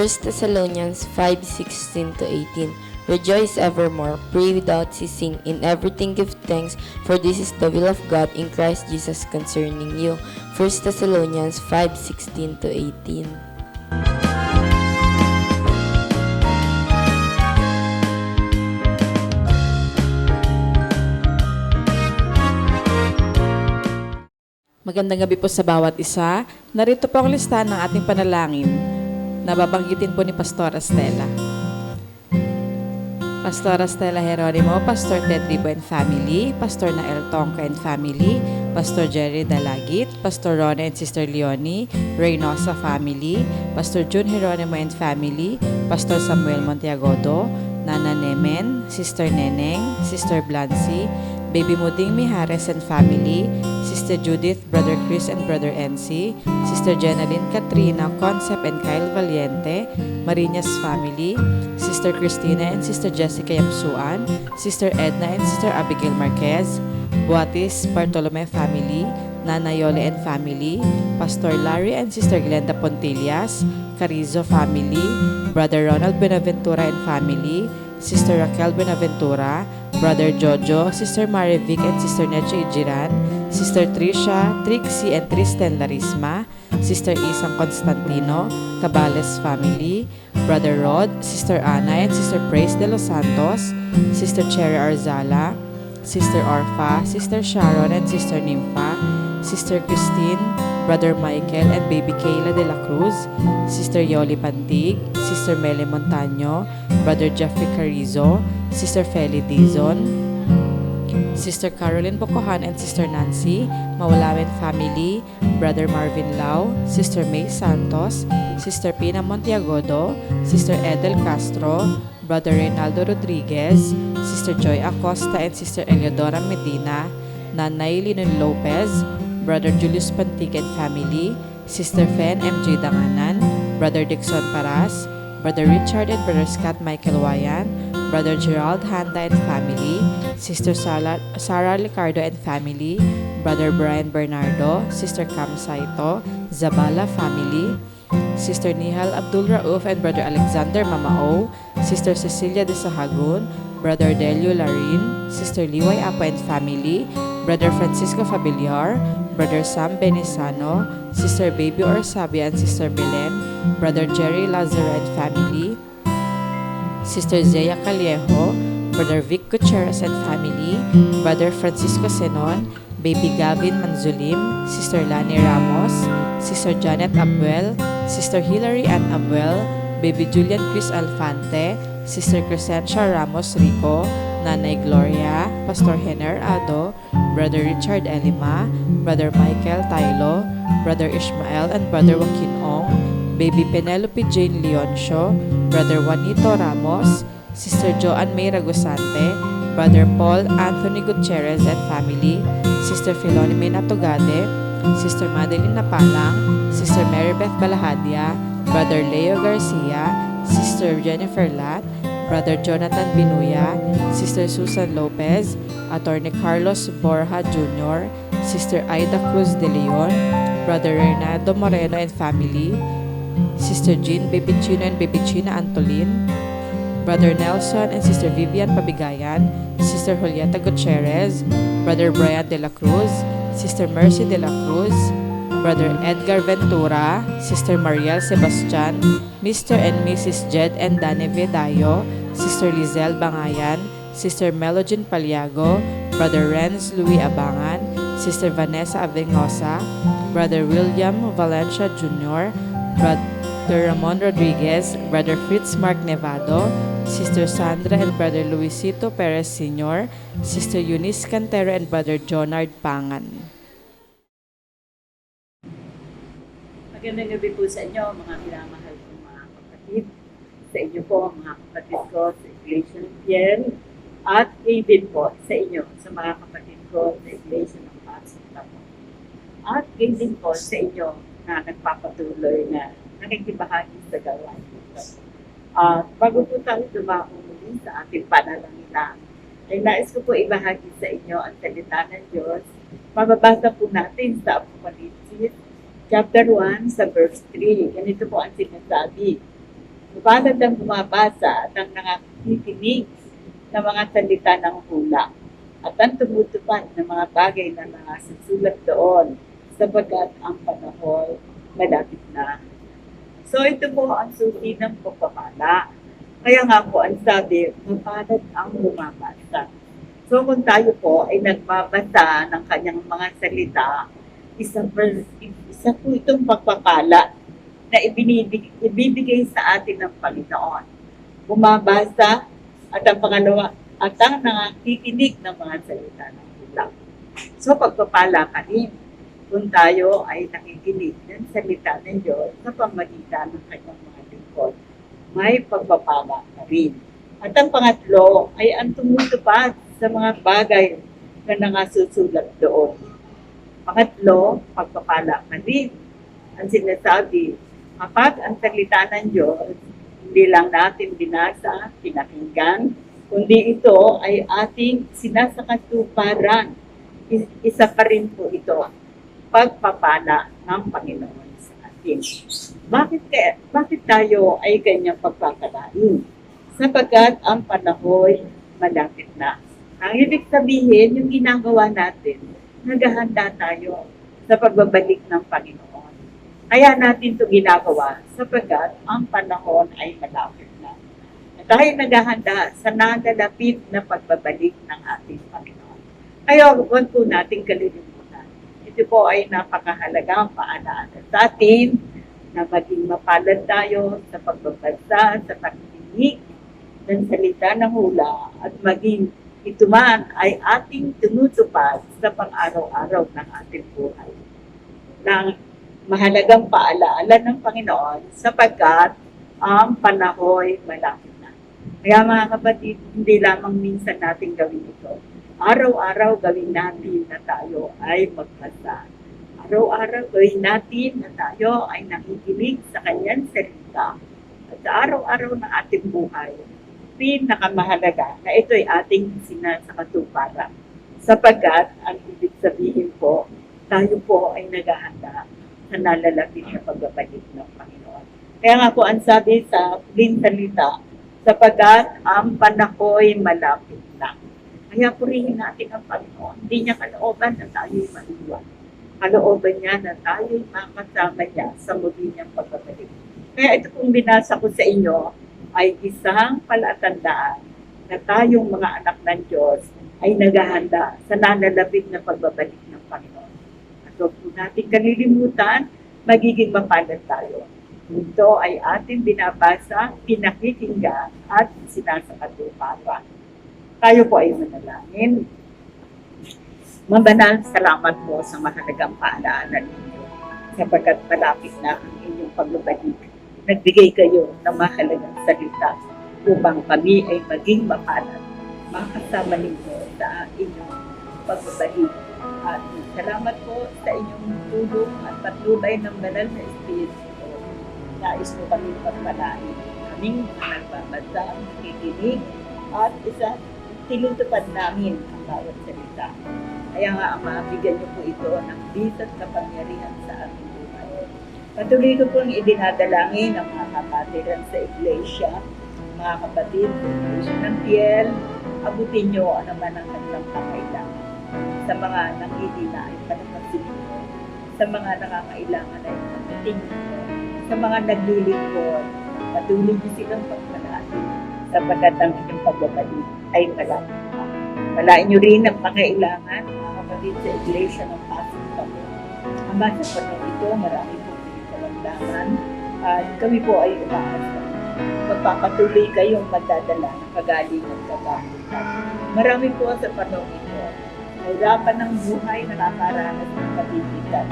1 Thessalonians 5:16-18. Rejoice evermore, pray without ceasing, in everything give thanks, for this is the will of God in Christ Jesus concerning you. 1 Thessalonians 5:16-18. Magandang gabi po sa bawat isa. Narito po ang listahan ng ating panalangin na babanggitin po ni Pastora Stella. Pastora Stella Jeronimo, Pastor Ted Ribo and Family, Pastor Nael Tongka and Family, Pastor Jerry Dalagit, Pastor Rona and Sister Leonie, Reynosa Family, Pastor June Jeronimo and Family, Pastor Samuel Montiagodo, Nana Nemen, Sister Neneng, Sister Blancy, Baby Muding Mijares and Family, Sister Judith, Brother Chris and Brother NC, Sister Jenaline Katrina, Concept and Kyle Valiente, Marinas Family, Sister Christina and Sister Jessica Yamsuan, Sister Edna and Sister Abigail Marquez, Buatis Bartolome Family, Nana Yole and Family, Pastor Larry and Sister Glenda Pontillas, Carizo Family, Brother Ronald Benaventura and Family, Sister Raquel Benaventura, Brother Jojo, Sister Marivic and Sister Neche Ijiran, Sister Trisha, Trixie and Tristen Larisma, Sister Isang Constantino, Cabales Family, Brother Rod, Sister Ana and Sister Praise de los Santos, Sister Cherry Arzala, Sister Orpha, Sister Sharon and Sister Nympha, Sister Christine, Brother Michael and Baby Kayla de la Cruz, Sister Yoli Pantig, Sister Mele Montaño, Brother Jeffrey Carrizo, Sister Feli Dizon, Sister Caroline Bocohan and Sister Nancy, Maulawen Family, Brother Marvin Lau, Sister May Santos, Sister Pina Montiagodo, Sister Edel Castro, Brother Reynaldo Rodriguez, Sister Joy Acosta and Sister Eleodora Medina, Nanay Linon Lopez, Brother Julius Pantig and Family, Sister Fen MJ Danganan, Brother Dixon Paras, Brother Richard and Brother Scott Michael Wayan, Brother Gerald Handa and Family, Sister Sarah Licardo and Family, Brother Brian Bernardo, Sister Cam Saito, Zabala Family, Sister Nihal Abdul Rauf and Brother Alexander Mamao, Sister Cecilia de Sahagun, Brother Delio Larin, Sister Liway Apa and Family, Brother Francisco Fabiliar, Brother Sam Benisano, Sister Baby Orsabia and Sister Belen, Brother Jerry Lazaro and Family, Sister Zea Callejo, Brother Vic Gutierrez and Family, Brother Francisco Senon, Baby Gavin Manzulim, Sister Lani Ramos, Sister Janet Abuel, Sister Hilary Ann Abuel, Baby Julian Chris Alfante, Sister Crescencia Ramos Rico, Nanay Gloria, Pastor Henner Ado, Brother Richard Elima, Brother Michael Tailo, Brother Ishmael and Brother Joaquin Ong, Baby Penelope Jane Leoncio, Brother Juanito Ramos, Sister Joanne May Ragusante, Brother Paul Anthony Gutierrez and Family, Sister Filoni Natogade, Sister Madeline Napalang, Sister Marybeth Balahadia, Brother Leo Garcia, Sister Jennifer Lat, Brother Jonathan Binuya, Sister Susan Lopez, Attorney Carlos Borja Jr., Sister Aida Cruz de Leon, Brother Reynaldo Moreno and Family, Sister Jean Baby Chino and Baby China Antolin, Brother Nelson and Sister Vivian Pabigayan, Sister Julieta Gutierrez, Brother Brian de la Cruz, Sister Mercy de la Cruz, Brother Edgar Ventura, Sister Mariel Sebastian, Mr. and Mrs. Jed and Daneve Dayo, Sister Lizelle Bangayan, Sister Melogene Paliago, Brother Renz Louis Abangan, Sister Vanessa Avengosa, Brother William Valencia Jr., Brother Ramon Rodriguez, Brother Fritz Mark Nevado, Sister Sandra and Brother Luisito Perez Sr., Sister Eunice Cantero and Brother Jonard Pangan. Magandang gabi po sa inyo, mga minamahal kong mga kapatid. Sa inyo po, mga kapatid ko sa Iglesia ng Fiel. At kayo din po sa inyo, sa mga kapatid ko sa Iglesia ng Pasita po. At kayo din po sa inyo na nagpapatuloy na nakikibahagi sa gawain ito. Bago po tayo dumako muli sa ating panalangin, ay nais ko po ibahagi sa inyo ang salita ng Diyos. Mababasa po natin sa Apokalipsis, chapter 1, sa verse 3. Ganito po ang sinasabi. Mapalad ang bumabasa at ang nakikinig ng mga salita ng hula at ang tumutupad ng mga bagay na nakasusulat doon sapagkat ang panahon malapit na. So ito po ang susi ng pagpapala. Kaya nga po ang sabi, mapalad ang bumabasa. So kung tayo po ay nagbabasa ng kanyang mga salita, isa po itong pagpapala na ibibigay sa atin ng Panginoon. Bumabasa at ang pangalawa, at ang nakikinig ng mga salita ng hula. So pagpapala ka rin kung tayo ay nakikinig ng salita ng Diyos sa pamagitan ng kanyang mga lingkod. May pagpapala ka rin. At ang pangatlo ay ang tumutupad sa mga bagay na nangasusulat doon. Pangatlo, pagpapala ka rin. Ang sinasabi, kapag ang salita ng Diyos, hindi lang natin binasa, pinakinggan, kundi ito ay ating sinasakatuparan. Isa pa rin po ito, pagpapala ng Panginoon sa atin. Bakit tayo ay kanyang pagpapalain? Sapagkat ang panahon malapit na. Ang ibig sabihin, yung ginagawa natin, naghahanda tayo sa pagbabalik ng Panginoon. Kaya natin ito ginagawa sapagkat ang panahon ay malapit na. At tayo naghahanda sa nalalapit na pagbabalik ng ating Panginoon. Kaya huwag po natin kalilimutan. Ito po ay napakahalagang paalala sa atin na maging mapalad tayo sa pagbabasa, sa pakikinig ng salita ng hula at maging ito man ay ating tinutupad sa pang-araw-araw ng ating buhay. Nang mahalagang paalaala ng Panginoon sapagkat ang panahon malapit na. Kaya mga kapatid, hindi lamang minsan natin gawin ito. Araw-araw gawin natin na tayo ay magbasa. Araw-araw gawin natin na tayo ay nakikinig sa kanyang salita. At sa araw-araw ng ating buhay, pinakamahalaga na ito ay ating sinasakatuparan. Sapagkat ang ibig sabihin po, tayo po ay naghahanda sa nalalapit na pagbabalik ng Panginoon. Kaya nga po ang sabi sa huling salita, sapagkat ang panahon malapit na. Kaya purihin natin ang Panginoon. Hindi niya kalooban na tayo'y maiwan. Kalooban niya na tayo'y makasama niya sa muli niyang pagbabalik. Kaya ito pong binasa ko sa inyo ay isang palatandaan na tayong mga anak ng Diyos ay naghahanda sa nalalapit na pagbabalik ng Panginoon. Huwag po natin kalilimutan, magiging mapalad tayo. Ito ay ating binabasa, pinakikinggan, at sinasakatuparan. Tayo po ay manalangin. Mabanal, salamat po sa mahalagang paalala ninyo sapagkat malapit na ang inyong pagbabalik. Nagbigay kayo ng mahalagang salita upang kami ay maging mapalad. Makasama ninyo sa inyong pagbabalik. At salamat po sa inyong tulong at patnubay ng banal na Espiritu. Nais mo kami pagpalain. Kaming nagbabasa, nakikinig, at tinutupad namin ang bawat salita. Kaya nga, Ama, bigyan niyo po ito ng bisat kapangyarihan sa aming buhay. Patuloy ko pong idinadalangin ang mga kapatiran sa iglesia, mga kapatid sa iglesia ng Piel, abutin niyo ang naman ang kanilang kakailangan. Sa mga nangihina ay palakasin niyo. Sa mga nakakailangan ay pagdating niyo. Sa mga naglilingkod, patuloy niyo silang pagpalain sapagkat ang inyong pagbabalik ay malapit na. Malain niyo rin ang pangailangan, mga kapatid sa iglesia ng Pasig Tamo. Ama, sa panahon ito, marami pong pinagkalamdaman at kami po ay umaasa. Magpapatuloy kayong magdadala ng kagalingan sa kamutan. Marami po sa panahon ito. Mahirapan ng buhay, nakakaranas ng kabibigan.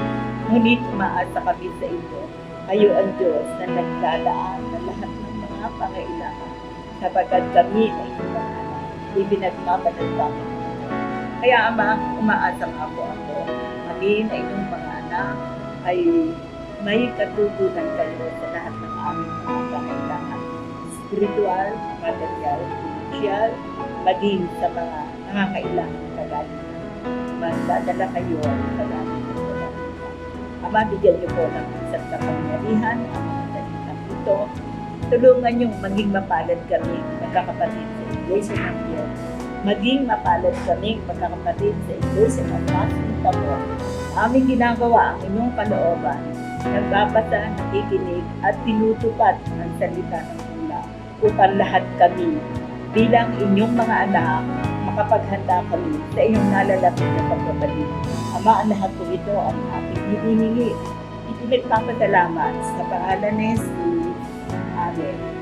Ngunit umaasa kami sa inyo. Kayo ang Diyos na naglalaan ng lahat ng mga pangailangan sapagkat kami ay inyong anak. Ibinagmamanagpaman. Kaya Ama, umaasa nga po ako. Kami na inyong mga anak ay may katutunan kayo sa lahat ng aming mga pangailangan. Spiritual, material, financial, maging sa mga nangangailangan kagalingan. Magdadala kayo sa dami ng kagalingan. Ama, bigyan niyo po ng isang kapangyarihan ang mga salitang ito tulungan niyong maging mapalad kami, magkakapatid sa Iglesia ng Diyos. Maging mapalad kami, magkakapatid sa Iglesia ng Masin Tabor. Aming ginagawa ang inyong kalooban, nagbabasa, nakikinig, at tinutupad ang salita ng tula upang lahat kami bilang inyong mga anak, makapaghanda kami sa inyong nalalapit na pagbabalik. Ama, ang lahat po ito ang aking hinihingi. Ipinagpapasalamat sa pangalan ni Jesus. Amen.